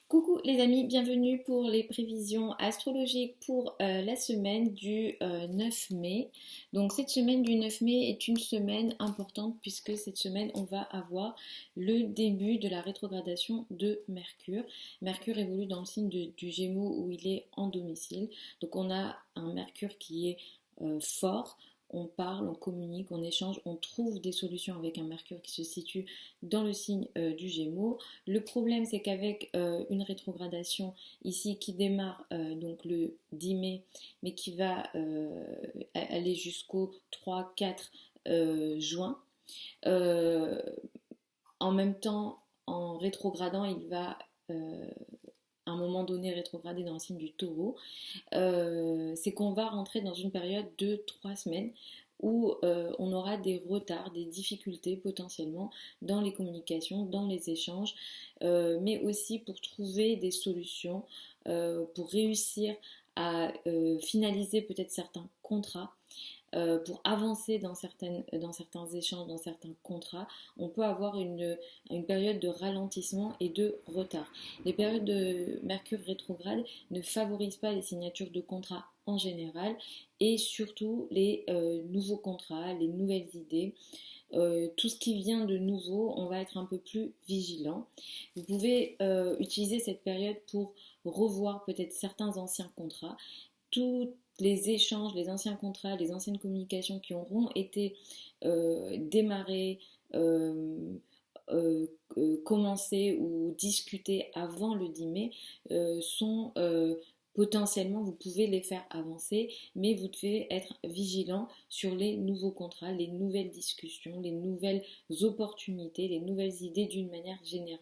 Coucou les amis, bienvenue pour les prévisions astrologiques pour la semaine du 9 mai. Donc cette semaine du 9 mai est une semaine importante puisque cette semaine on va avoir le début de la rétrogradation de Mercure. Mercure évolue dans le signe du Gémeaux où il est en domicile. Donc on a un Mercure qui est fort. On parle, on communique, on échange, on trouve des solutions avec un Mercure qui se situe dans le signe du Gémeaux. Le problème, c'est qu'avec une rétrogradation ici qui démarre donc le 10 mai, mais qui va aller jusqu'au 3-4 juin, euh, en même temps, en rétrogradant, il va à un moment donné rétrograder dans le signe du taureau, c'est qu'on va rentrer dans une période de 3 semaines où on aura des retards, des difficultés potentiellement dans les communications, dans les échanges, mais aussi pour trouver des solutions, pour réussir à finaliser peut-être certains contrats. Pour avancer dans certains échanges, dans certains contrats, on peut avoir une période de ralentissement et de retard. Les périodes de Mercure rétrograde ne favorisent pas les signatures de contrats en général et surtout les nouveaux contrats, les nouvelles idées. Tout ce qui vient de nouveau, on va être un peu plus vigilant. Vous pouvez utiliser cette période pour revoir peut-être certains anciens contrats, tous les échanges, les anciens contrats, les anciennes communications qui auront été démarrées, commencées ou discutées avant le 10 mai sont potentiellement, vous pouvez les faire avancer, mais vous devez être vigilant sur les nouveaux contrats, les nouvelles discussions, les nouvelles opportunités, les nouvelles idées d'une manière générale.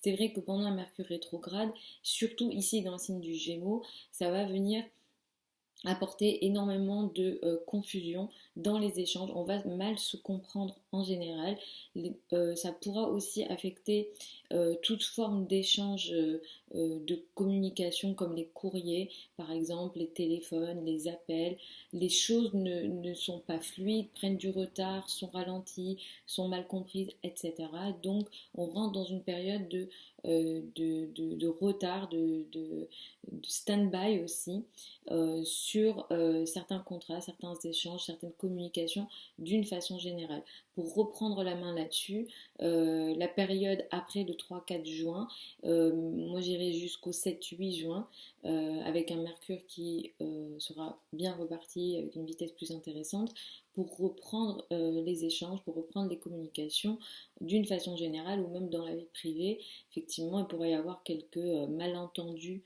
C'est vrai que pendant un Mercure rétrograde, surtout ici dans le signe du Gémeaux, ça va venir apporter énormément de confusion dans les échanges. On va mal se comprendre en général. Ça pourra aussi affecter toute forme d'échange, de communication comme les courriers, par exemple, les téléphones, les appels. Les choses ne sont pas fluides, prennent du retard, sont ralenties, sont mal comprises, etc. Donc, on rentre dans une période de retard, de stand-by aussi sur certains contrats, certains échanges, certaines communications d'une façon générale. Pour reprendre la main là-dessus, la période après le 3-4 juin, moi j'irai jusqu'au 7-8 juin, avec un Mercure qui sera bien reparti avec une vitesse plus intéressante pour reprendre les échanges, pour reprendre les communications d'une façon générale ou même dans la vie privée. Effectivement, il pourrait y avoir quelques malentendus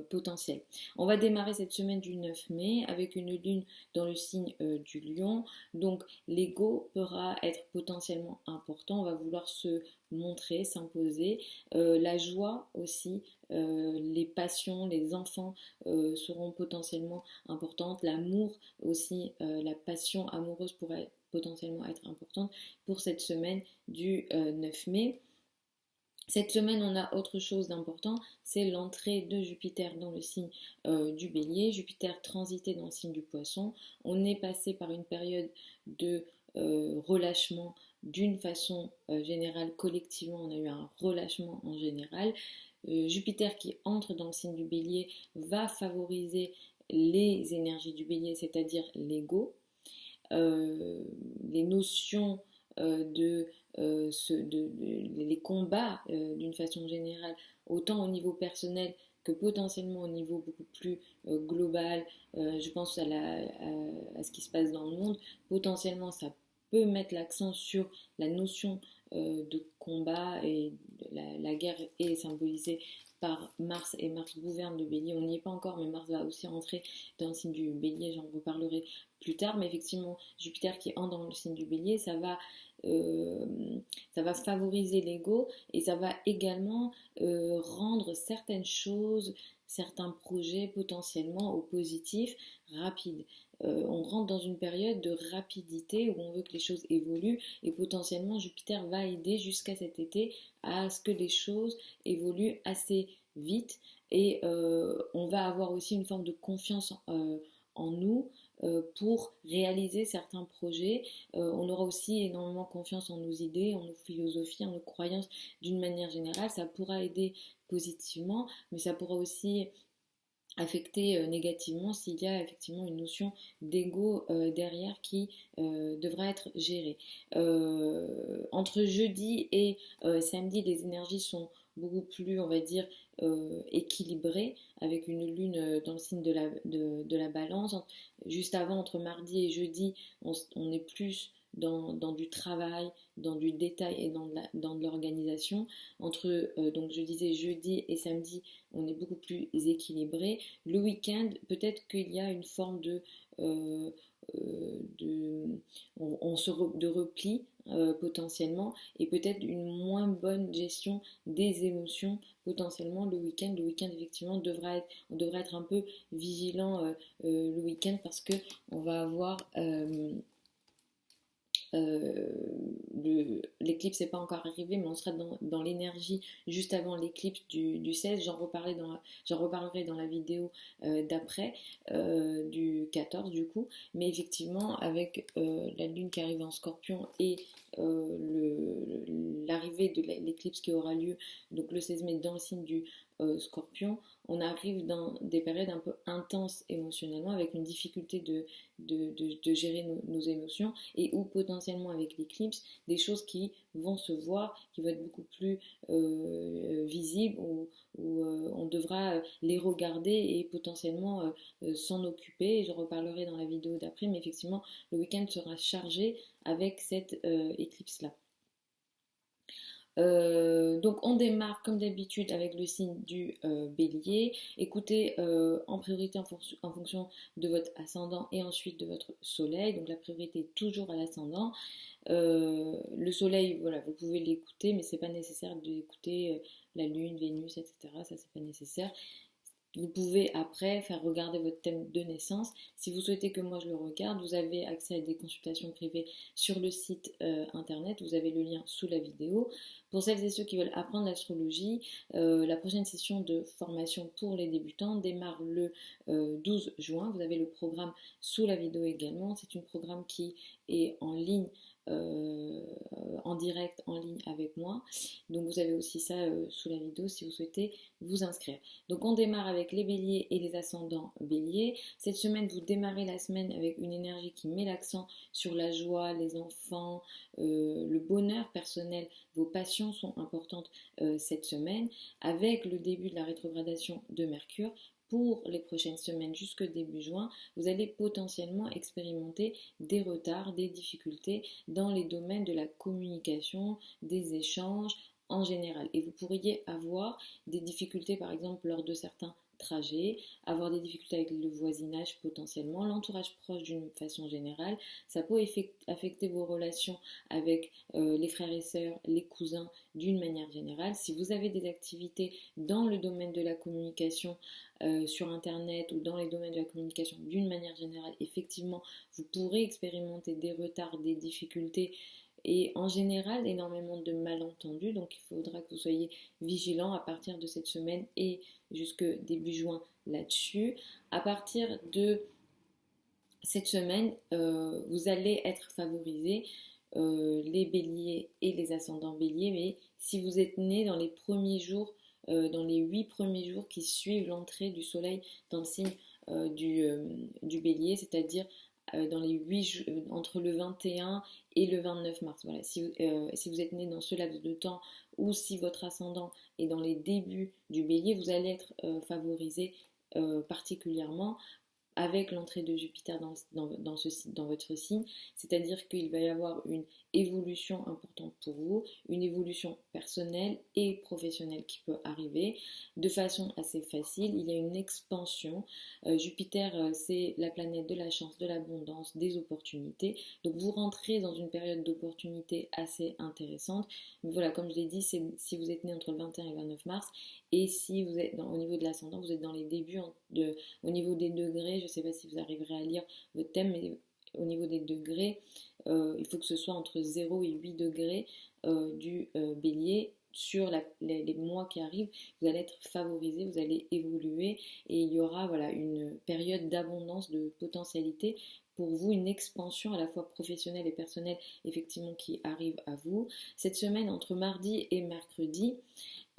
potentiels. On va démarrer cette semaine du 9 mai avec une lune dans le signe du lion. Donc l'ego pourra être potentiellement important. On va vouloir se montrer, s'imposer. La joie aussi, les passions, les enfants seront potentiellement importantes. L'amour aussi, la passion amoureuse pourrait potentiellement être importante pour cette semaine du 9 mai. Cette semaine, on a autre chose d'important, c'est l'entrée de Jupiter dans le signe du Bélier. Jupiter transité dans le signe du Poisson. On est passé par une période de relâchement d'une façon générale, collectivement, on a eu un relâchement en général. Jupiter qui entre dans le signe du Bélier va favoriser les énergies du Bélier, c'est-à-dire l'ego, les notions les combats d'une façon générale, autant au niveau personnel que potentiellement au niveau beaucoup plus global. Je pense à ce qui se passe dans le monde. Potentiellement, ça peut mettre l'accent sur la notion de combat, et la guerre est symbolisée par Mars, et Mars gouverne le Bélier. On n'y est pas encore, mais Mars va aussi rentrer dans le signe du Bélier, j'en reparlerai plus tard. Mais effectivement, Jupiter qui entre dans le signe du Bélier, euh, ça va favoriser l'ego, et ça va également rendre certaines choses, certains projets potentiellement au positif, rapides. On rentre dans une période de rapidité où on veut que les choses évoluent, et potentiellement Jupiter va aider jusqu'à cet été à ce que les choses évoluent assez vite, et on va avoir aussi une forme de confiance en nous pour réaliser certains projets. On aura aussi énormément confiance en nos idées, en nos philosophies, en nos croyances d'une manière générale. Ça pourra aider positivement, mais ça pourra aussi affecter négativement s'il y a effectivement une notion d'ego derrière qui devra être gérée. Entre jeudi et samedi, les énergies sont beaucoup plus, on va dire, équilibrées, avec une lune dans le signe de la balance. Juste avant, entre mardi et jeudi, on est plus dans du travail, dans du détail et dans de l'organisation. Entre, donc je disais jeudi et samedi, on est beaucoup plus équilibré. Le week-end, peut-être qu'il y a une forme euh, de, de repli potentiellement, et peut-être une moins bonne gestion des émotions potentiellement le week-end. Le week-end effectivement on devrait être un peu vigilant le week-end, parce que on va avoir euh, l'éclipse n'est pas encore arrivé, mais on sera dans l'énergie juste avant l'éclipse du 16. J'en reparlerai dans la vidéo d'après, du 14 du coup. Mais effectivement, avec la lune qui arrive en scorpion et l'arrivée de l'éclipse qui aura lieu donc le 16 mai dans le signe du scorpion, on arrive dans des périodes un peu intenses émotionnellement, avec une difficulté de gérer nos émotions, et où potentiellement avec l'éclipse, des choses qui vont se voir, qui vont être beaucoup plus visibles, où on devra les regarder et potentiellement s'en occuper. Et je reparlerai dans la vidéo d'après, mais effectivement, le week-end sera chargé avec cette éclipse-là. Donc on démarre comme d'habitude avec le signe du bélier. Écoutez en priorité en fonction de votre ascendant et ensuite de votre soleil. Donc la priorité est toujours à l'ascendant. Le soleil, voilà, vous pouvez l'écouter, mais c'est pas nécessaire d'écouter la lune, Vénus, etc. Ça, c'est pas nécessaire. Vous pouvez après faire regarder votre thème de naissance. Si vous souhaitez que moi je le regarde, vous avez accès à des consultations privées sur le site internet. Vous avez le lien sous la vidéo. Pour celles et ceux qui veulent apprendre l'astrologie, la prochaine session de formation pour les débutants démarre le 12 juin. Vous avez le programme sous la vidéo également. C'est un programme qui est en ligne, en direct, en ligne avec moi. Donc vous avez aussi ça sous la vidéo si vous souhaitez vous inscrire. Donc on démarre avec les béliers et les ascendants béliers. Cette semaine, vous démarrez la semaine avec une énergie qui met l'accent sur la joie, les enfants, le bonheur personnel. Vos passions sont importantes cette semaine, avec le début de la rétrogradation de Mercure. Pour les prochaines semaines jusque début juin, vous allez potentiellement expérimenter des retards, des difficultés dans les domaines de la communication, des échanges en général. Et vous pourriez avoir des difficultés par exemple lors de certains trajets, avoir des difficultés avec le voisinage potentiellement, l'entourage proche d'une façon générale. Ça peut affecter vos relations avec les frères et sœurs, les cousins d'une manière générale. Si vous avez des activités dans le domaine de la communication sur internet, ou dans les domaines de la communication d'une manière générale, effectivement, vous pourrez expérimenter des retards, des difficultés, et en général énormément de malentendus. Donc il faudra que vous soyez vigilant à partir de cette semaine et jusque début juin là-dessus. À partir de cette semaine, vous allez être favorisés, les béliers et les ascendants béliers, mais si vous êtes né dans les premiers jours, dans les 8 premiers jours qui suivent l'entrée du soleil dans le signe du bélier, c'est-à-dire dans les entre le 21 et le 29 mars. Voilà. Si vous êtes né dans ce laps de temps, ou si votre ascendant est dans les débuts du bélier, vous allez être favorisé particulièrement avec l'entrée de Jupiter dans votre signe, c'est-à-dire qu'il va y avoir une évolution importante pour vous, une évolution personnelle et professionnelle qui peut arriver de façon assez facile. Il y a une expansion. Jupiter, c'est la planète de la chance, de l'abondance, des opportunités. Donc vous rentrez dans une période d'opportunités assez intéressante. Mais voilà, comme je l'ai dit, si vous êtes né entre le 21 et le 29 mars, et si vous êtes au niveau de l'ascendant, vous êtes dans les débuts au niveau des degrés. Je ne sais pas si vous arriverez à lire votre thème, mais au niveau des degrés, il faut que ce soit entre 0 et 8 degrés du bélier. Sur les mois qui arrivent, vous allez être favorisé, vous allez évoluer, et il y aura voilà, une période d'abondance, de potentialité pour vous une expansion à la fois professionnelle et personnelle effectivement qui arrive à vous. Cette semaine entre mardi et mercredi,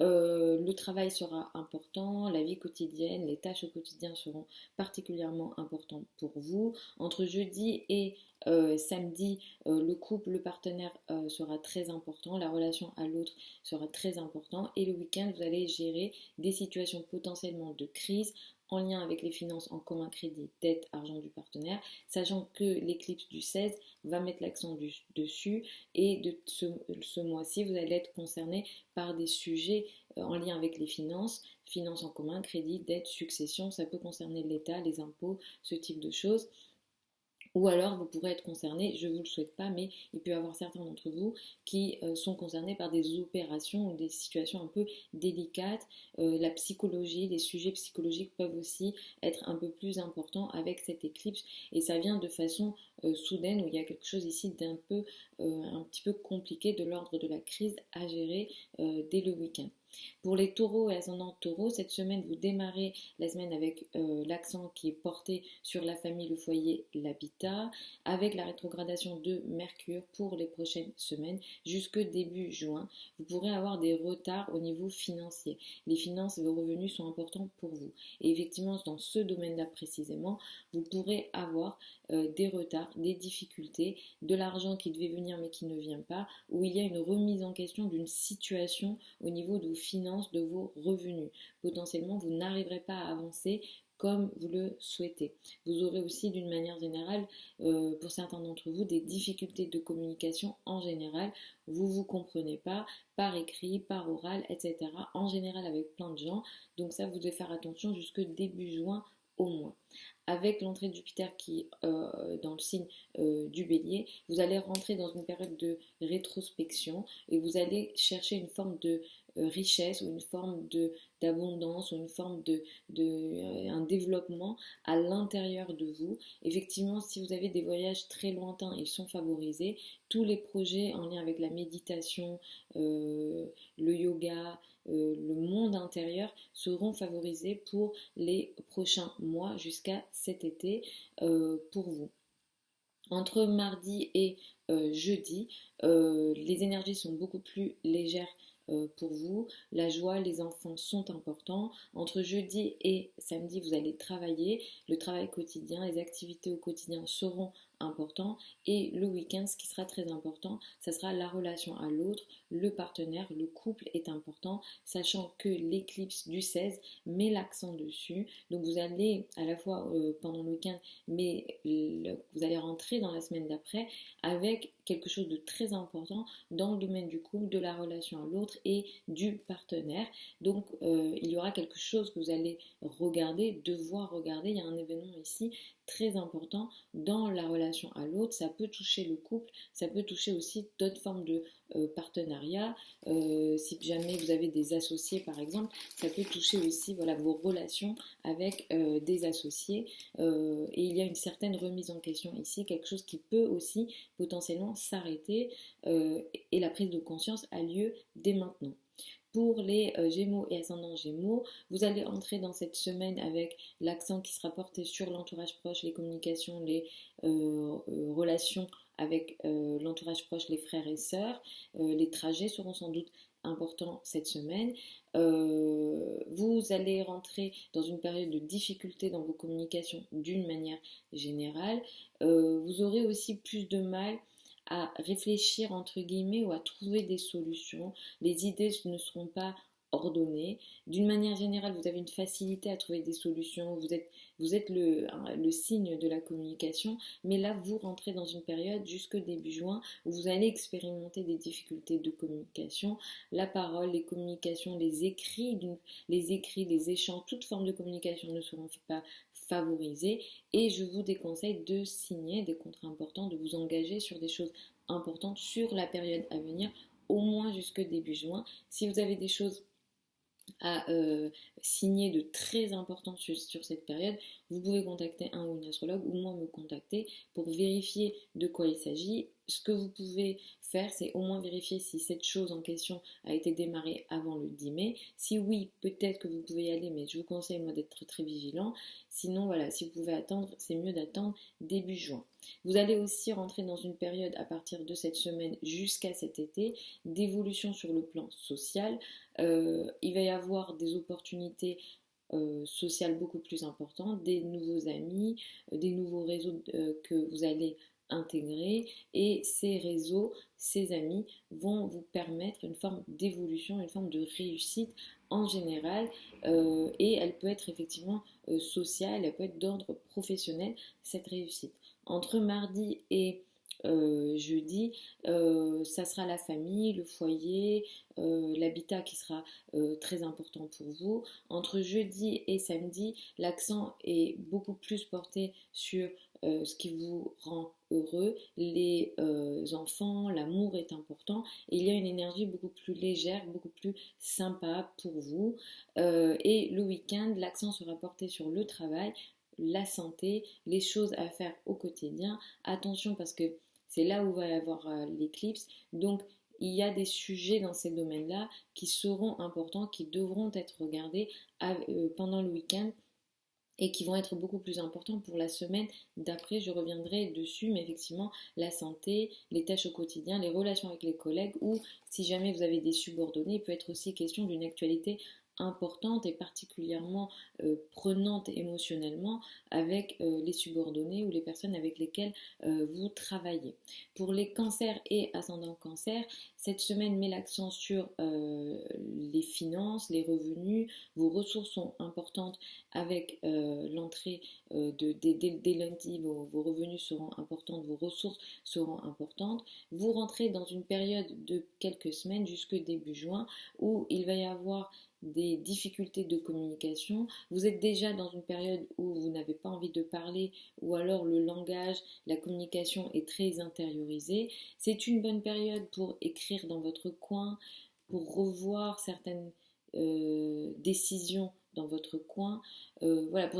le travail sera important, la vie quotidienne, les tâches au quotidien seront particulièrement importantes pour vous. Entre jeudi et samedi, le couple, le partenaire sera très important, la relation à l'autre sera très important et le week-end, vous allez gérer des situations potentiellement de crise en lien avec les finances en commun crédit, dette, argent du partenaire, sachant que l'éclipse du 16 va mettre l'accent dessus et de ce mois-ci, vous allez être concerné par des sujets en lien avec les finances, finances en commun, crédit, dette, succession, ça peut concerner l'État, les impôts, ce type de choses. Ou alors vous pourrez être concerné, je ne vous le souhaite pas, mais il peut y avoir certains d'entre vous qui sont concernés par des opérations ou des situations un peu délicates. La psychologie, les sujets psychologiques peuvent aussi être un peu plus importants avec cette éclipse et ça vient de façon soudaine où il y a quelque chose ici un petit peu compliqué de l'ordre de la crise à gérer dès le week-end. Pour les taureaux et ascendants taureaux, cette semaine, vous démarrez la semaine avec l'accent qui est porté sur la famille, le foyer, l'habitat, avec la rétrogradation de Mercure pour les prochaines semaines jusque début juin. Vous pourrez avoir des retards au niveau financier. Les finances et vos revenus sont importants pour vous. Et effectivement, dans ce domaine-là précisément, vous pourrez avoir des retards, des difficultés, de l'argent qui devait venir mais qui ne vient pas, où il y a une remise en question d'une situation au niveau de vos finances, de vos revenus. Potentiellement, vous n'arriverez pas à avancer comme vous le souhaitez. Vous aurez aussi d'une manière générale, pour certains d'entre vous, des difficultés de communication en général. Vous ne vous comprenez pas par écrit, par oral, etc. En général avec plein de gens. Donc ça, vous devez faire attention jusque début juin au moins. Avec l'entrée de Jupiter qui est dans le signe du Bélier, vous allez rentrer dans une période de rétrospection et vous allez chercher une forme de richesse ou une forme d'abondance ou une forme un développement à l'intérieur de vous. Effectivement, si vous avez des voyages très lointains, ils sont favorisés. Tous les projets en lien avec la méditation, le yoga, le monde intérieur seront favorisés pour les prochains mois jusqu'à cet été pour vous. Entre mardi et jeudi, les énergies sont beaucoup plus légères pour vous. La joie, les enfants sont importants. Entre jeudi et samedi, vous allez travailler. Le travail quotidien, les activités au quotidien seront importants. Et le week-end, ce qui sera très important, ça sera la relation à l'autre, le partenaire, le couple est important, sachant que l'éclipse du 16 met l'accent dessus. Donc vous allez à la fois pendant le week-end, mais vous allez rentrer dans la semaine d'après avec quelque chose de très important dans le domaine du couple, de la relation à l'autre et du partenaire. Donc il y aura quelque chose que vous allez regarder, devoir regarder. Il y a un événement ici très important dans la relation à l'autre. Ça peut toucher le couple, ça peut toucher aussi d'autres formes de partenariat. Si jamais vous avez des associés par exemple, ça peut toucher aussi voilà, vos relations avec des associés. Et il y a une certaine remise en question ici, quelque chose qui peut aussi potentiellement s'arrêter et la prise de conscience a lieu dès maintenant. Pour les Gémeaux et ascendants Gémeaux, vous allez entrer dans cette semaine avec l'accent qui sera porté sur l'entourage proche, les communications, les relations avec l'entourage proche, les frères et sœurs. Les trajets seront sans doute importants cette semaine. Vous allez rentrer dans une période de difficulté dans vos communications d'une manière générale. Vous aurez aussi plus de mal à réfléchir entre guillemets ou à trouver des solutions. Les idées ne seront pas ordonnées. D'une manière générale, vous avez une facilité à trouver des solutions. Vous êtes le signe de la communication, mais là, vous rentrez dans une période jusque début juin où vous allez expérimenter des difficultés de communication. La parole, les communications, les écrits, les échanges, toute forme de communication ne seront pas favorisés et je vous déconseille de signer des contrats importants, de vous engager sur des choses importantes sur la période à venir, au moins jusque début juin. Si vous avez des choses à signer de très importantes sur cette période, vous pouvez contacter un ou une astrologue ou moi me contacter pour vérifier de quoi il s'agit ce que vous pouvez faire, c'est au moins vérifier si cette chose en question a été démarrée avant le 10 mai. Si oui, peut-être que vous pouvez y aller, mais je vous conseille moi d'être très, très vigilant. Sinon, voilà, si vous pouvez attendre, c'est mieux d'attendre début juin. Vous allez aussi rentrer dans une période à partir de cette semaine jusqu'à cet été d'évolution sur le plan social. Il va y avoir des opportunités sociales beaucoup plus importantes, des nouveaux amis, des nouveaux réseaux que vous allez intégrer, et ces réseaux, ces amis vont vous permettre une forme d'évolution, une forme de réussite en général, et elle peut être effectivement sociale, elle peut être d'ordre professionnel, cette réussite. Entre mardi et jeudi, ça sera la famille, le foyer, l'habitat qui sera très important pour vous. Entre jeudi et samedi, l'accent est beaucoup plus porté sur ce qui vous rend heureux, les enfants, l'amour est important, et il y a une énergie beaucoup plus légère, beaucoup plus sympa pour vous. Et le week-end, l'accent sera porté sur le travail, la santé, les choses à faire au quotidien. Attention parce que c'est là où va y avoir l'éclipse. Donc, il y a des sujets dans ces domaines-là qui seront importants, qui devront être regardés pendant le week-end et qui vont être beaucoup plus importants pour la semaine d'après. Je reviendrai dessus, mais effectivement, la santé, les tâches au quotidien, les relations avec les collègues, ou si jamais vous avez des subordonnés, il peut être aussi question d'une actualité importante et particulièrement prenante émotionnellement avec les subordonnés ou les personnes avec lesquelles vous travaillez. Pour les cancers et ascendants cancer, cette semaine met l'accent sur les finances, les revenus, vos ressources sont importantes avec l'entrée dès lundi, vos revenus seront importants, vos ressources seront importantes. Vous rentrez dans une période de quelques semaines jusque début juin où il va y avoir des difficultés de communication. Vous êtes déjà dans une période où vous n'avez pas envie de parler, ou alors le langage, la communication est très intériorisée. C'est une bonne période pour écrire dans votre coin, pour revoir certaines décisions dans votre coin, voilà,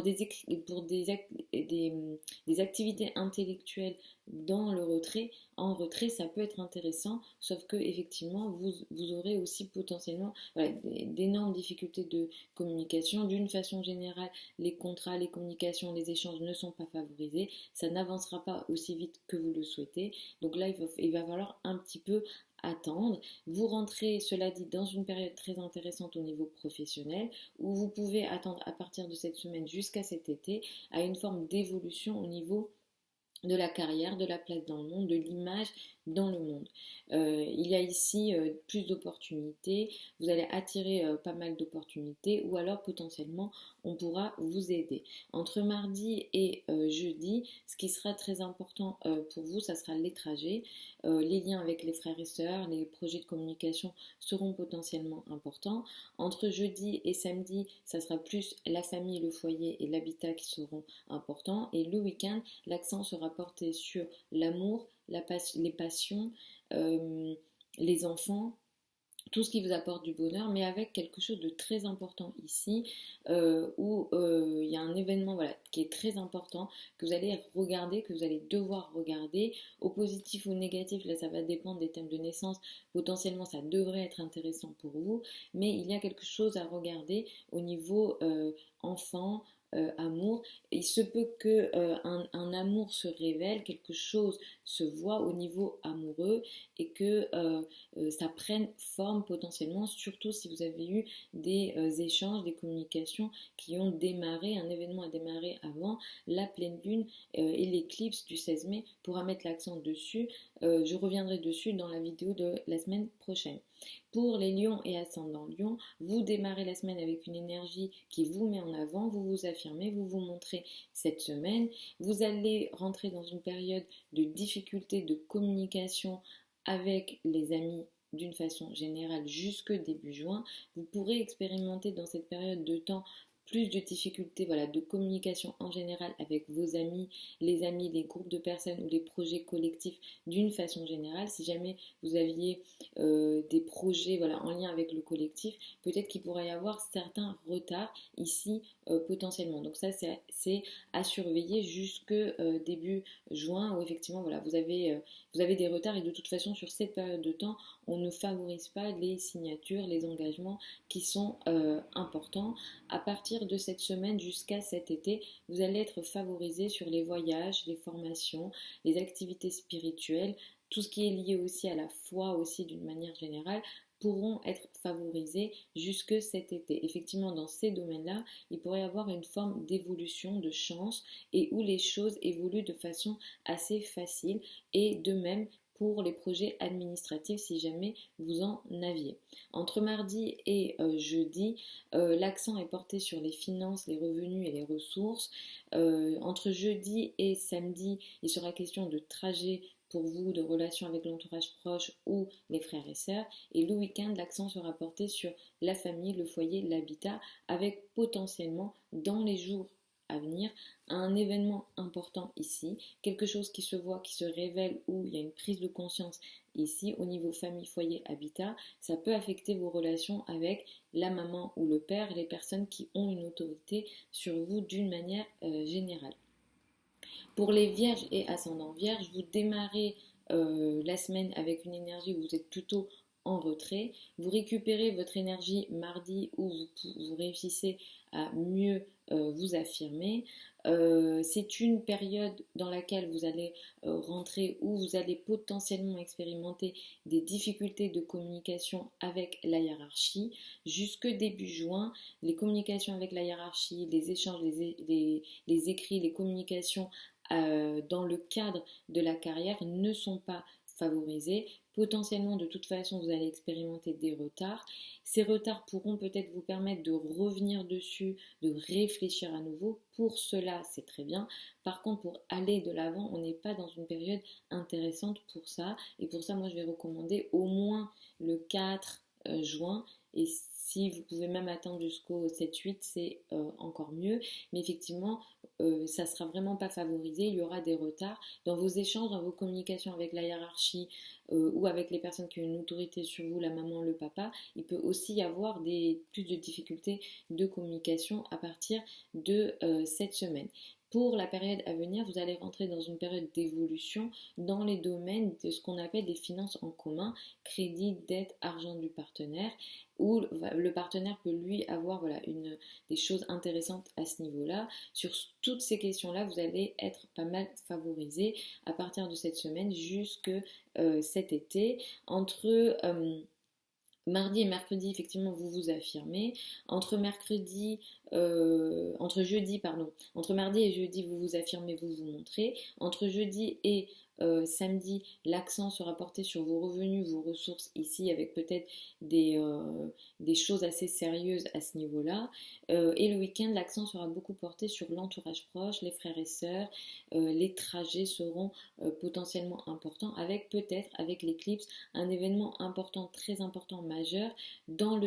des activités intellectuelles dans le retrait. En retrait, ça peut être intéressant, sauf que effectivement, vous aurez aussi potentiellement voilà, d'énormes difficultés de communication. D'une façon générale, les contrats, les communications, les échanges ne sont pas favorisés. Ça n'avancera pas aussi vite que vous le souhaitez. Donc là, il va falloir un petit peu attendre. Vous rentrez, cela dit, dans une période très intéressante au niveau professionnel, où vous pouvez attendre à partir de cette semaine jusqu'à cet été à une forme d'évolution au niveau de la carrière, de la place dans le monde, de l'image dans le monde. Il y a ici plus d'opportunités, vous allez attirer pas mal d'opportunités, ou alors potentiellement on pourra vous aider. Entre mardi et jeudi, ce qui sera très important pour vous, ça sera les trajets, les liens avec les frères et sœurs, les projets de communication seront potentiellement importants. Entre jeudi et samedi, ça sera plus la famille, le foyer et l'habitat qui seront importants, et le week-end, l'accent sera porté sur l'amour, les passions, les enfants, tout ce qui vous apporte du bonheur, mais avec quelque chose de très important ici, où il y a un événement voilà, qui est très important, que vous allez regarder, que vous allez devoir regarder, au positif ou au négatif, là ça va dépendre des thèmes de naissance, potentiellement ça devrait être intéressant pour vous, mais il y a quelque chose à regarder au niveau enfant, amour. Il se peut que un amour se révèle, quelque chose se voit au niveau amoureux, et que ça prenne forme potentiellement, surtout si vous avez eu des échanges, des communications qui ont démarré, un événement a démarré avant. La pleine lune et l'éclipse du 16 mai pourra mettre l'accent dessus. Je reviendrai dessus dans la vidéo de la semaine prochaine. Pour les lions et ascendants lions, vous démarrez la semaine avec une énergie qui vous met en avant, vous vous affirmez, vous vous montrez cette semaine. Vous allez rentrer dans une période de difficulté de communication avec les amis d'une façon générale jusque début juin. Vous pourrez expérimenter dans cette période de temps plus de difficultés voilà, de communication en général avec vos amis, les groupes de personnes ou les projets collectifs d'une façon générale. Si jamais vous aviez des projets voilà, en lien avec le collectif, peut-être qu'il pourrait y avoir certains retards ici potentiellement. Donc ça, c'est à surveiller jusque début juin où effectivement voilà, vous avez des retards et de toute façon sur cette période de temps, on ne favorise pas les signatures, les engagements qui sont importants. À partir de cette semaine jusqu'à cet été, vous allez être favorisé sur les voyages, les formations, les activités spirituelles, tout ce qui est lié aussi à la foi aussi d'une manière générale pourront être favorisés jusque cet été. Effectivement, dans ces domaines-là, il pourrait y avoir une forme d'évolution, de chance, et où les choses évoluent de façon assez facile, et de même pour les projets administratifs si jamais vous en aviez. Entre mardi et jeudi, l'accent est porté sur les finances, les revenus et les ressources. Entre jeudi et samedi, il sera question de trajets pour vous, de relations avec l'entourage proche ou les frères et sœurs. Et le week-end, l'accent sera porté sur la famille, le foyer, l'habitat, avec potentiellement dans les jours à venir un événement important ici, quelque chose qui se voit, qui se révèle, où il y a une prise de conscience ici au niveau famille, foyer, habitat. Ça peut affecter vos relations avec la maman ou le père, les personnes qui ont une autorité sur vous d'une manière générale. Pour les vierges et ascendants vierges, vous démarrez la semaine avec une énergie où vous êtes plutôt en retrait. Vous récupérez votre énergie mardi où vous réussissez à mieux vous affirmer. C'est une période dans laquelle vous allez rentrer où vous allez potentiellement expérimenter des difficultés de communication avec la hiérarchie. Jusque début juin, les communications avec la hiérarchie, les échanges, les écrits, les communications dans le cadre de la carrière ne sont pas favorisés. Potentiellement, de toute façon, vous allez expérimenter des retards. Ces retards pourront peut-être vous permettre de revenir dessus, de réfléchir à nouveau. Pour cela, c'est très bien. Par contre, pour aller de l'avant, on n'est pas dans une période intéressante pour ça. Et pour ça, moi, je vais recommander au moins le 4 juin. Et si vous pouvez même attendre jusqu'au 7-8, c'est encore mieux. Mais effectivement, ça ne sera vraiment pas favorisé. Il y aura des retards dans vos échanges, dans vos communications avec la hiérarchie ou avec les personnes qui ont une autorité sur vous, la maman, le papa. Il peut aussi y avoir plus de difficultés de communication à partir de cette semaine. Pour la période à venir, vous allez rentrer dans une période d'évolution dans les domaines de ce qu'on appelle des finances en commun, crédit, dette, argent du partenaire, où le partenaire peut lui avoir voilà, des choses intéressantes à ce niveau-là. Sur toutes ces questions-là, vous allez être pas mal favorisé à partir de cette semaine jusque cet été. Entre mardi et mercredi, effectivement, vous vous affirmez. Entre jeudi, pardon, entre mardi et jeudi, vous vous affirmez, vous vous montrez. Entre jeudi et samedi, l'accent sera porté sur vos revenus, vos ressources ici, avec peut-être des choses assez sérieuses à ce niveau-là. Et le week-end, l'accent sera beaucoup porté sur l'entourage proche, les frères et sœurs. Les trajets seront potentiellement importants, avec peut-être, avec l'éclipse, un événement important, très important, majeur dans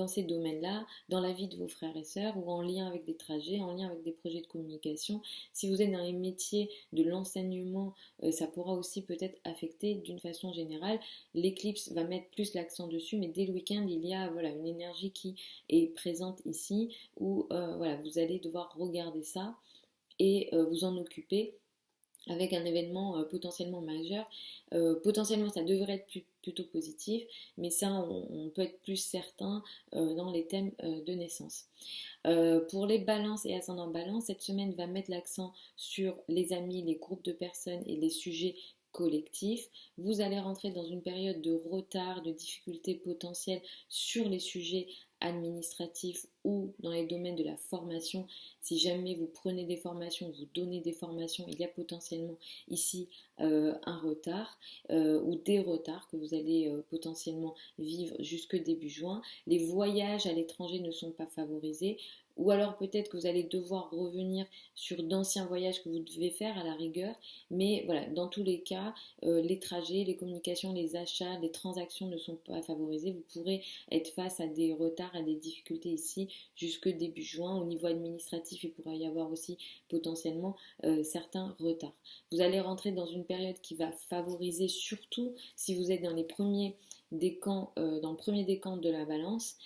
ces domaines-là, dans la vie de vos frères et sœurs, ou en lien avec des trajets, en lien avec des projets de communication. Si vous êtes dans les métiers de l'enseignement, ça pourra aussi peut-être affecter d'une façon générale. L'éclipse va mettre plus l'accent dessus, mais dès le week-end, il y a voilà, une énergie qui est présente ici, où voilà, vous allez devoir regarder ça et vous en occuper avec un événement potentiellement majeur. Potentiellement, ça devrait être plutôt positif, mais ça, on peut être plus certain dans les thèmes de naissance. Pour les balances et ascendants balance, cette semaine va mettre l'accent sur les amis, les groupes de personnes et les sujets collectifs. Vous allez rentrer dans une période de retard, de difficultés potentielles sur les sujets administratifs ou dans les domaines de la formation. Si jamais vous prenez des formations, vous donnez des formations, il y a potentiellement ici un retard ou des retards que vous allez potentiellement vivre jusque début juin. Les voyages à l'étranger ne sont pas favorisés. Ou alors peut-être que vous allez devoir revenir sur d'anciens voyages que vous devez faire à la rigueur. Mais voilà, dans tous les cas, les trajets, les communications, les achats, les transactions ne sont pas favorisés. Vous pourrez être face à des retards, à des difficultés ici jusque début juin. Au niveau administratif, il pourrait y avoir aussi potentiellement certains retards. Vous allez rentrer dans une période qui va favoriser, surtout si vous êtes dans les premiers décans, dans le premier décan de la balance,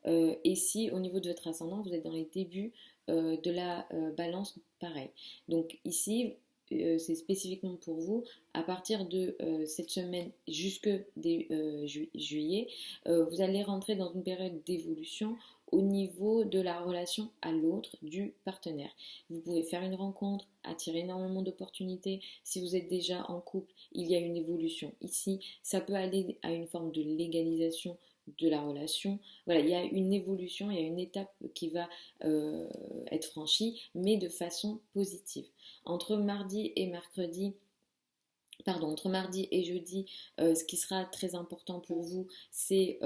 et si au niveau de votre ascendant, vous êtes dans les débuts de la balance, pareil. Donc ici, c'est spécifiquement pour vous, à partir de cette semaine jusque juillet, vous allez rentrer dans une période d'évolution au niveau de la relation à l'autre du partenaire. Vous pouvez faire une rencontre, attirer énormément d'opportunités. Si vous êtes déjà en couple, il y a une évolution ici. Ça peut aller à une forme de légalisation de la relation. Voilà, il y a une évolution, il y a une étape qui va être franchie, mais de façon positive. Entre mardi et mercredi, pardon, entre mardi et jeudi, ce qui sera très important pour vous, c'est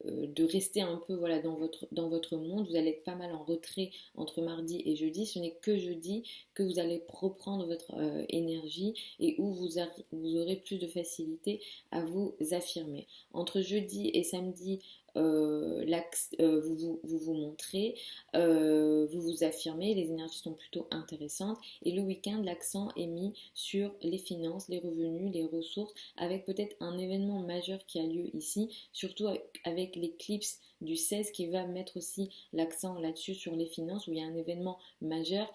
de rester un peu voilà, dans votre monde. Vous allez être pas mal en retrait entre mardi et jeudi. Ce n'est que jeudi que vous allez reprendre votre énergie et où vous aurez plus de facilité à vous affirmer. Entre jeudi et samedi, vous montrez, vous vous affirmez, les énergies sont plutôt intéressantes et le week-end l'accent est mis sur les finances, les revenus, les ressources avec peut-être un événement majeur qui a lieu ici, surtout avec l'éclipse du 16 qui va mettre aussi l'accent là-dessus sur les finances où il y a un événement majeur.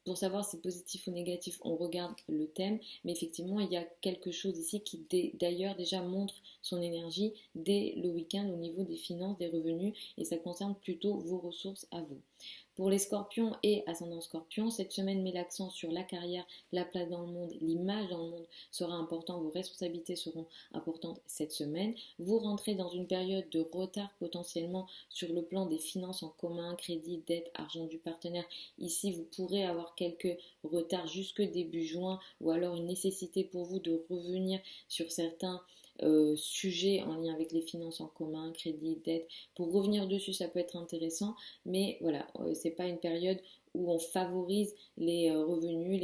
Pour savoir si c'est positif ou négatif, on regarde le thème, mais effectivement, il y a quelque chose ici qui d'ailleurs déjà montre son énergie dès le week-end au niveau des finances, des revenus, et ça concerne plutôt vos ressources à vous. Pour les scorpions et ascendant scorpion, cette semaine met l'accent sur la carrière, la place dans le monde, l'image dans le monde sera importante, vos responsabilités seront importantes cette semaine. Vous rentrez dans une période de retard potentiellement sur le plan des finances en commun, crédit, dette, argent du partenaire. Ici, vous pourrez avoir quelques retards jusque début juin ou alors une nécessité pour vous de revenir sur certains sujets en lien avec les finances en commun, crédit, dette. Pour revenir dessus, ça peut être intéressant, mais voilà, c'est pas une période où on favorise les revenus,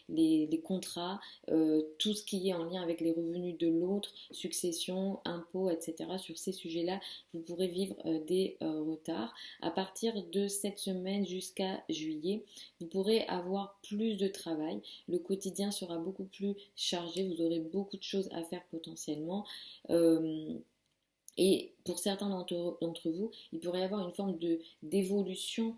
les contrats, tout ce qui est en lien avec les revenus de l'autre, succession, impôts, etc. Sur ces sujets-là, vous pourrez vivre des retards. À partir de cette semaine jusqu'à juillet, vous pourrez avoir plus de travail. Le quotidien sera beaucoup plus chargé, vous aurez beaucoup de choses à faire potentiellement. Et pour certains d'entre vous, il pourrait y avoir une forme d'évolution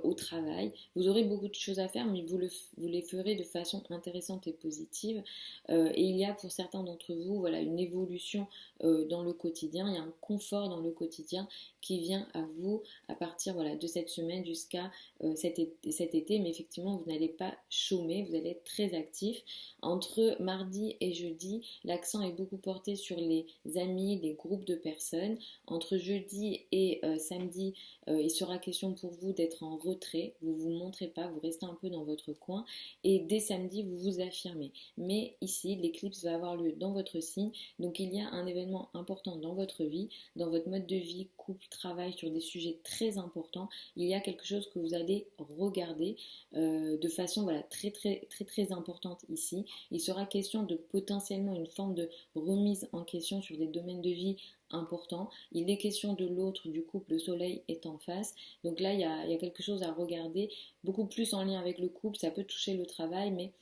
au travail. Vous aurez beaucoup de choses à faire, mais vous les ferez de façon intéressante et positive. Et il y a pour certains d'entre vous voilà, une évolution dans le quotidien, il y a un confort dans le quotidien qui vient à vous à partir voilà, de cette semaine jusqu'à cet été. Mais effectivement, vous n'allez pas chômer, vous allez être très actif. Entre mardi et jeudi, l'accent est beaucoup porté sur les amis, les groupes de personnes. Entre jeudi et samedi, il sera question pour vous d'être en retrait, vous ne vous montrez pas, vous restez un peu dans votre coin et dès samedi vous vous affirmez. Mais ici l'éclipse va avoir lieu dans votre signe, donc il y a un événement important dans votre vie, dans votre mode de vie, couple, travail, sur des sujets très importants. Il y a quelque chose que vous allez regarder de façon voilà, très importante ici. Il sera question de potentiellement une forme de remise en question sur des domaines de vie important. Il est question de l'autre, du couple, le soleil est en face. Donc là, il y a quelque chose à regarder, beaucoup plus en lien avec le couple. Ça peut toucher le travail, mais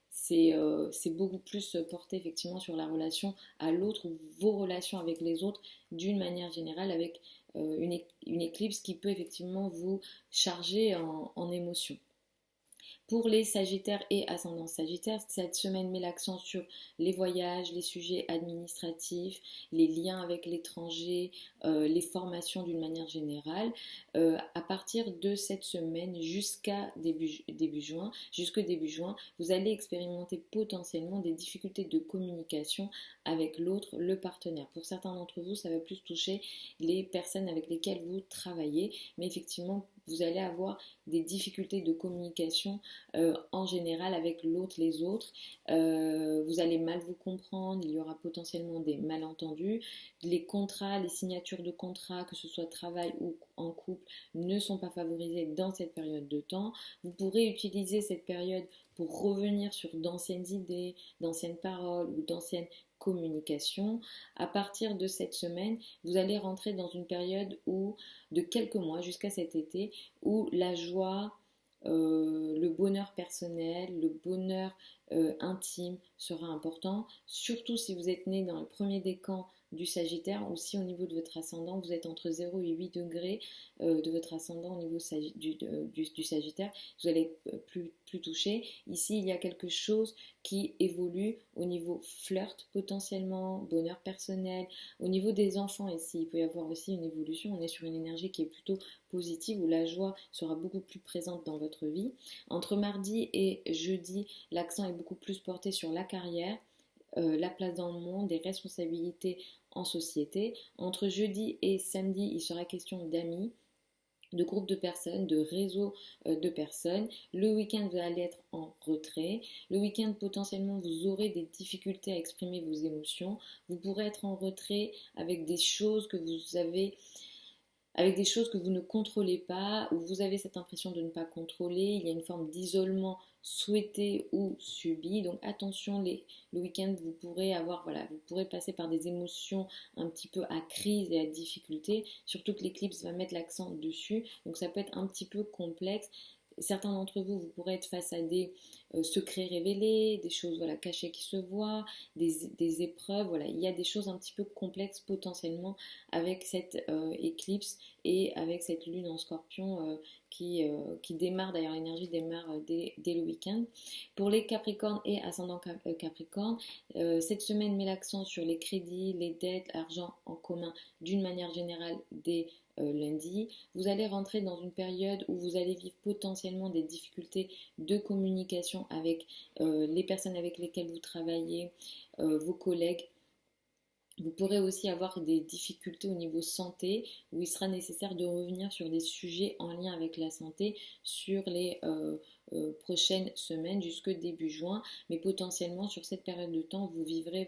c'est beaucoup plus porté effectivement sur la relation à l'autre, vos relations avec les autres d'une manière générale, avec une éclipse qui peut effectivement vous charger en émotions. Pour les Sagittaires et ascendants Sagittaires, cette semaine met l'accent sur les voyages, les sujets administratifs, les liens avec l'étranger, les formations d'une manière générale. À partir de cette semaine jusqu'à début juin, vous allez expérimenter potentiellement des difficultés de communication avec l'autre, le partenaire. Pour certains d'entre vous, ça va plus toucher les personnes avec lesquelles vous travaillez, mais effectivement, vous allez avoir des difficultés de communication en général avec l'autre, les autres. Vous allez mal vous comprendre, il y aura potentiellement des malentendus. Les contrats, les signatures de contrats, que ce soit travail ou en couple, ne sont pas favorisés dans cette période de temps. Vous pourrez utiliser cette période pour revenir sur d'anciennes idées, d'anciennes paroles ou d'anciennes communication. À partir de cette semaine, vous allez rentrer dans une période de quelques mois jusqu'à cet été, où la joie, le bonheur personnel, le bonheur intime sera important, surtout si vous êtes né dans le premier décan du Sagittaire ou si au niveau de votre ascendant vous êtes entre 0 et 8 degrés de votre ascendant au niveau du Sagittaire, vous allez être plus touché. Ici, il y a quelque chose qui évolue au niveau flirt potentiellement, bonheur personnel, au niveau des enfants ici, il peut y avoir aussi une évolution, on est sur une énergie qui est plutôt positive où la joie sera beaucoup plus présente dans votre vie. Entre mardi et jeudi, l'accent est beaucoup plus porté sur la carrière, la place dans le monde, des responsabilités en société. Entre jeudi et samedi, il sera question d'amis, de groupes de personnes, de réseaux de personnes. Le week-end, vous allez être en retrait. Le week-end, potentiellement, vous aurez des difficultés à exprimer vos émotions. Vous pourrez être en retrait avec des choses que vous avez avec des choses que vous ne contrôlez pas, ou vous avez cette impression de ne pas contrôler, il y a une forme d'isolement souhaité ou subi. Donc attention, le week-end, vous pourrez vous pourrez passer par des émotions un petit peu à crise et à difficulté, surtout que l'éclipse va mettre l'accent dessus, donc ça peut être un petit peu complexe. Certains d'entre vous, vous pourrez être face à des secrets révélés, des choses cachées qui se voient, des épreuves. Voilà, il y a des choses un petit peu complexes potentiellement avec cette éclipse et avec cette lune en scorpion qui démarre, d'ailleurs l'énergie démarre dès le week-end. Pour les Capricornes et ascendant Capricorne, cette semaine met l'accent sur les crédits, les dettes, l'argent en commun d'une manière générale dès lundi. Vous allez rentrer dans une période où vous allez vivre potentiellement des difficultés de communication avec les personnes avec lesquelles vous travaillez, vos collègues. Vous pourrez aussi avoir des difficultés au niveau santé où il sera nécessaire de revenir sur des sujets en lien avec la santé sur les prochaines semaines jusque début juin. Mais potentiellement sur cette période de temps, vous vivrez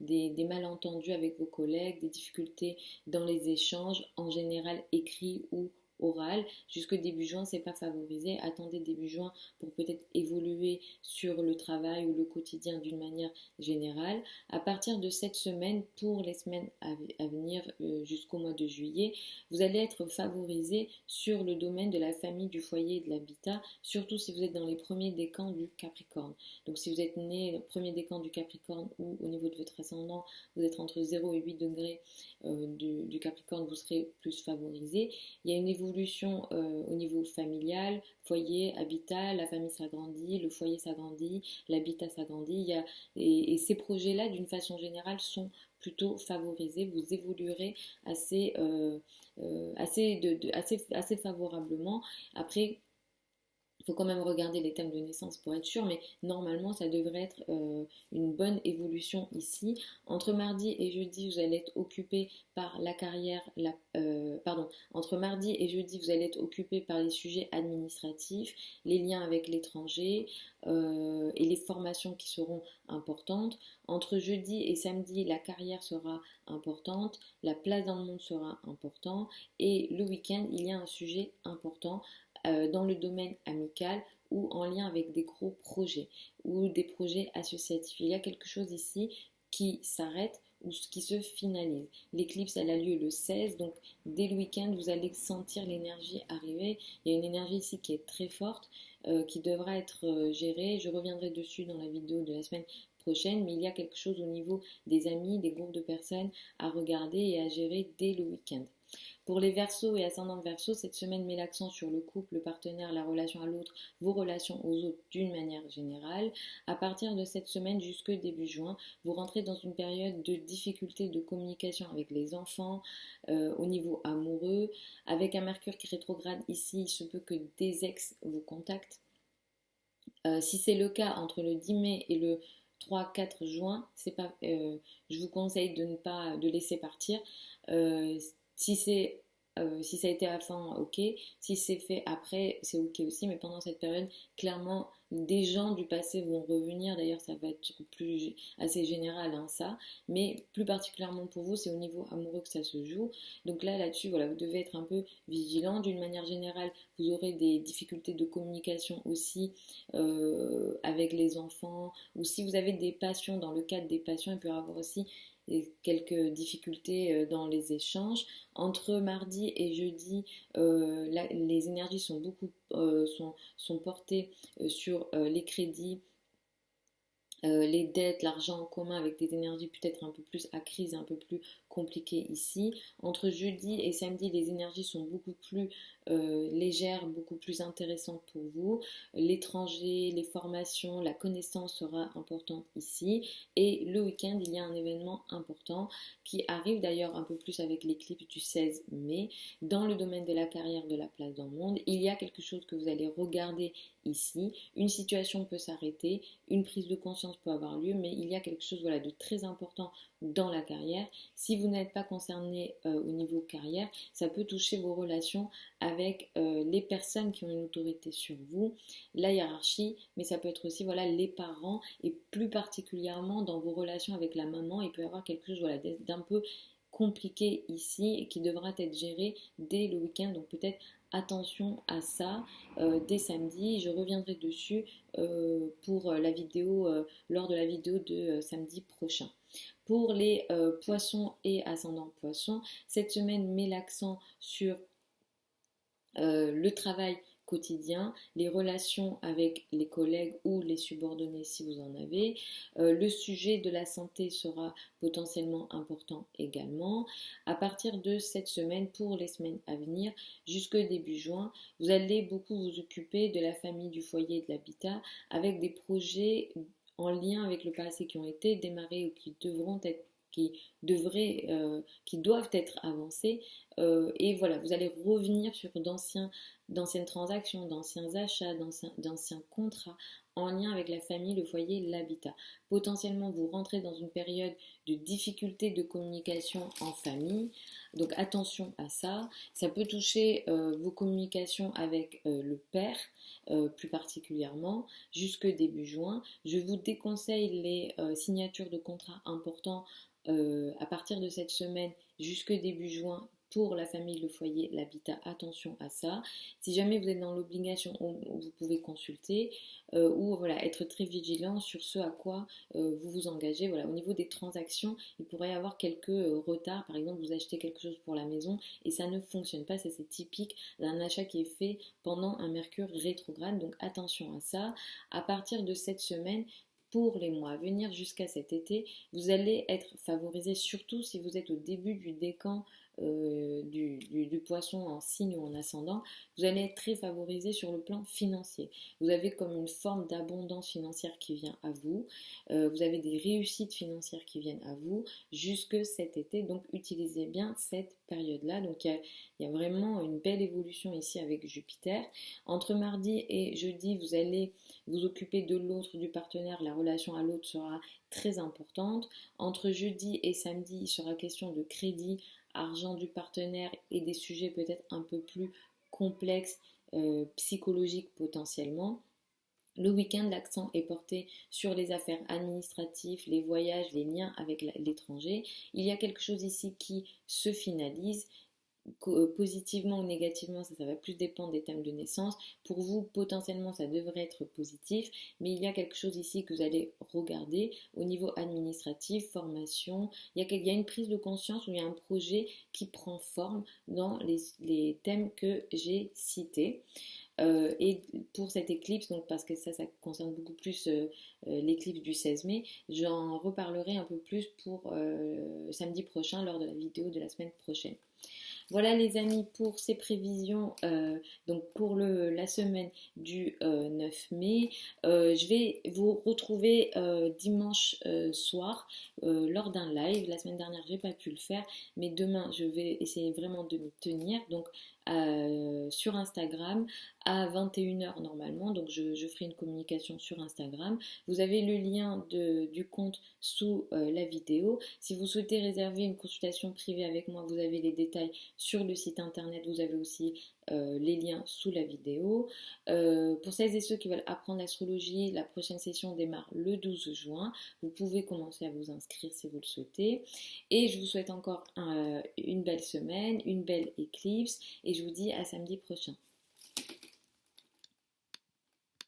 des malentendus avec vos collègues, des difficultés dans les échanges, en général écrits ou oral. Jusque début juin, c'est pas favorisé. Attendez début juin pour peut-être évoluer sur le travail ou le quotidien d'une manière générale. À partir de cette semaine, pour les semaines à venir jusqu'au mois de juillet, vous allez être favorisé sur le domaine de la famille, du foyer et de l'habitat, surtout si vous êtes dans les premiers décans du Capricorne. Donc si vous êtes né le premier décan du Capricorne ou au niveau de votre ascendant, vous êtes entre 0 et 8 degrés du Capricorne, vous serez plus favorisé. Il y a une évolution au niveau familial, foyer, habitat, la famille s'agrandit, le foyer s'agrandit, l'habitat s'agrandit. Et ces projets-là, d'une façon générale, sont plutôt favorisés. Vous évoluerez assez favorablement. Après, il faut quand même regarder les thèmes de naissance pour être sûr, mais normalement, ça devrait être une bonne évolution ici. Entre mardi et jeudi, vous allez être occupé par la carrière, entre mardi et jeudi, vous allez être occupé par les sujets administratifs, les liens avec l'étranger et les formations qui seront importantes. Entre jeudi et samedi, la carrière sera importante, la place dans le monde sera importante, et le week-end, il y a un sujet important dans le domaine amical ou en lien avec des gros projets ou des projets associatifs. Il y a quelque chose ici qui s'arrête ou qui se finalise. L'éclipse, elle a lieu le 16, donc dès le week-end, vous allez sentir l'énergie arriver. Il y a une énergie ici qui est très forte, qui devra être gérée. Je reviendrai dessus dans la vidéo de la semaine prochaine, mais il y a quelque chose au niveau des amis, des groupes de personnes à regarder et à gérer dès le week-end. Pour les Verseaux et ascendants Verseaux, cette semaine met l'accent sur le couple, le partenaire, la relation à l'autre, vos relations aux autres d'une manière générale. À partir de cette semaine jusque début juin, vous rentrez dans une période de difficulté de communication avec les enfants, au niveau amoureux. Avec un Mercure qui rétrograde ici, il se peut que des ex vous contactent. Si c'est le cas entre le 10 mai et le 3-4 juin, je vous conseille de ne pas de laisser partir. Euh, si ça a été avant, ok. Si c'est fait après, c'est ok aussi. Mais pendant cette période, clairement, des gens du passé vont revenir, d'ailleurs ça va être plus assez général hein, ça, mais plus particulièrement pour vous, c'est au niveau amoureux que ça se joue. Donc là-dessus, voilà, vous devez être un peu vigilant. D'une manière générale, vous aurez des difficultés de communication aussi avec les enfants, ou si vous avez des passions, dans le cadre des passions, il peut y avoir aussi quelques difficultés dans les échanges. Entre mardi et jeudi, les énergies sont sont portées sur les crédits, les dettes, l'argent en commun avec des énergies peut-être un peu plus à crise, un peu plus compliquées ici. Entre jeudi et samedi, les énergies sont beaucoup plus légères, beaucoup plus intéressantes pour vous. L'étranger, les formations, la connaissance sera importante ici. Et le week-end, il y a un événement important qui arrive d'ailleurs un peu plus avec l'éclipse du 16 mai. Dans le domaine de la carrière, de la place dans le monde, il y a quelque chose que vous allez regarder ici. Une situation peut s'arrêter, une prise de conscience peut avoir lieu, mais il y a quelque chose voilà, de très important dans la carrière. Si vous n'êtes pas concerné au niveau carrière, ça peut toucher vos relations avec les personnes qui ont une autorité sur vous, la hiérarchie, mais ça peut être aussi voilà, les parents et plus particulièrement dans vos relations avec la maman, il peut y avoir quelque chose voilà, d'un peu compliqué ici et qui devra être géré dès le week-end. Donc peut-être attention à ça dès samedi. Je reviendrai dessus pour la vidéo, lors de la vidéo de samedi prochain. Pour les poissons et ascendants poissons, cette semaine met l'accent sur le travail quotidien, les relations avec les collègues ou les subordonnés si vous en avez. Le sujet de la santé sera potentiellement important également. À partir de cette semaine, pour les semaines à venir, jusque début juin, vous allez beaucoup vous occuper de la famille, du foyer et de l'habitat avec des projets en lien avec le passé qui ont été démarrés ou qui doivent être avancés. Et voilà, vous allez revenir sur d'anciennes transactions, d'anciens achats, d'anciens contrats en lien avec la famille, le foyer, l'habitat. Potentiellement, vous rentrez dans une période de difficulté de communication en famille. Donc attention à ça. Ça peut toucher vos communications avec le père. Plus particulièrement jusque début juin. Je vous déconseille les signatures de contrats importants à partir de cette semaine jusque début juin pour la famille, le foyer, l'habitat. Attention à ça. Si jamais vous êtes dans l'obligation, vous pouvez consulter ou voilà, être très vigilant sur ce à quoi vous vous engagez. Voilà, au niveau des transactions, il pourrait y avoir quelques retards. Par exemple, vous achetez quelque chose pour la maison et ça ne fonctionne pas. Ça, c'est typique d'un achat qui est fait pendant un Mercure rétrograde. Donc attention à ça. À partir de cette semaine, pour les mois à venir jusqu'à cet été, vous allez être favorisé, surtout si vous êtes au début du décan du poisson en signe ou en ascendant, vous allez être très favorisé sur le plan financier. Vous avez comme une forme d'abondance financière qui vient à vous, vous avez des réussites financières qui viennent à vous jusque cet été, donc utilisez bien cette période-là. Donc il y a vraiment une belle évolution ici avec Jupiter. Entre mardi et jeudi, vous allez vous occuper de l'autre, du partenaire, la relation à l'autre sera très importante. Entre jeudi et samedi, il sera question de crédit, argent du partenaire et des sujets peut-être un peu plus complexes, psychologiques potentiellement. Le week-end, l'accent est porté sur les affaires administratives, les voyages, les liens avec l'étranger. Il y a quelque chose ici qui se finalise. Positivement ou négativement, ça va plus dépendre des thèmes de naissance. Pour vous, potentiellement, ça devrait être positif, mais il y a quelque chose ici que vous allez regarder au niveau administratif, formation. Il y a une prise de conscience où il y a un projet qui prend forme dans les thèmes que j'ai cités. Et pour cette éclipse, donc parce que ça concerne beaucoup plus l'éclipse du 16 mai, j'en reparlerai un peu plus pour samedi prochain lors de la vidéo de la semaine prochaine. Voilà les amis pour ces prévisions, donc pour la semaine du 9 mai. Je vais vous retrouver dimanche soir lors d'un live. La semaine dernière, j'ai pas pu le faire, mais demain, je vais essayer vraiment de m'y tenir. Donc sur Instagram à 21h normalement. Donc je ferai une communication sur Instagram. Vous avez le lien du compte sous la vidéo. Si vous souhaitez réserver une consultation privée avec moi, vous avez les détails sur le site internet. Vous avez aussi les liens sous la vidéo. Pour celles et ceux qui veulent apprendre l'astrologie, la prochaine session démarre le 12 juin. Vous pouvez commencer à vous inscrire si vous le souhaitez. Et je vous souhaite encore une belle semaine, une belle éclipse et je vous dis à samedi prochain.